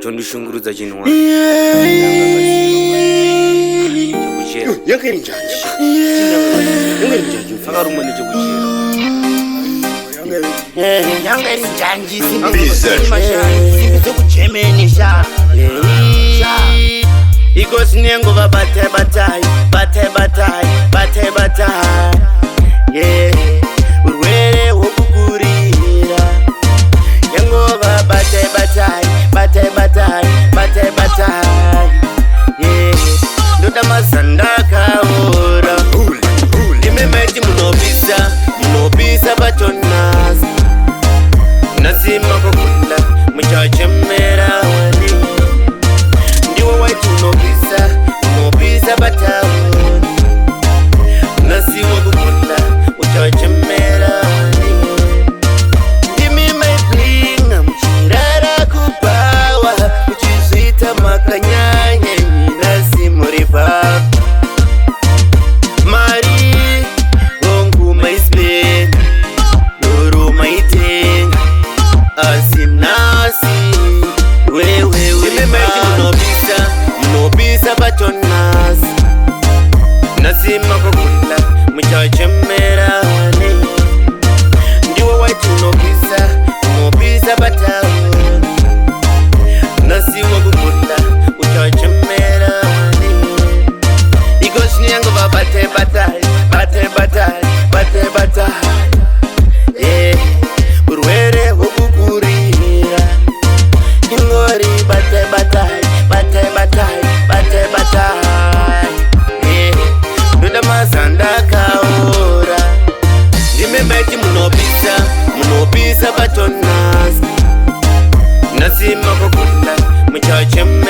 chondishunguruza chinwa yakari njani fakarumwa nechekuchera yakari njani simbi dzekuchemenesha iko sinengova batai batai batai batai batai batai urwere hwokukurira yangova batai batai batai batai batai batai ndoda mazanda akaora imemeti munopisa pachonazi nasima kokula muchachemera wani ndiwo waiti unopisa pataoni nasiwa kokula muchachemera wani ndimi maiplinga muchirara kupawa muchizvita makanyanya nasimuripa mari vongu maispen nuru maitenga asinasi weweweimemaiti munopisa patonasi nasima kokula muchachemera wane ndiwo waiti unopisa pataoni nasiwa kokula muchachemera wane ikoshini yangu vabatai batai batai batai batai batai urwere hwokukurira ingori batai batai batai batai batai batai ndoda mazanda akaora ndimemaiti munopisa patonasi nasima kokula muchachemera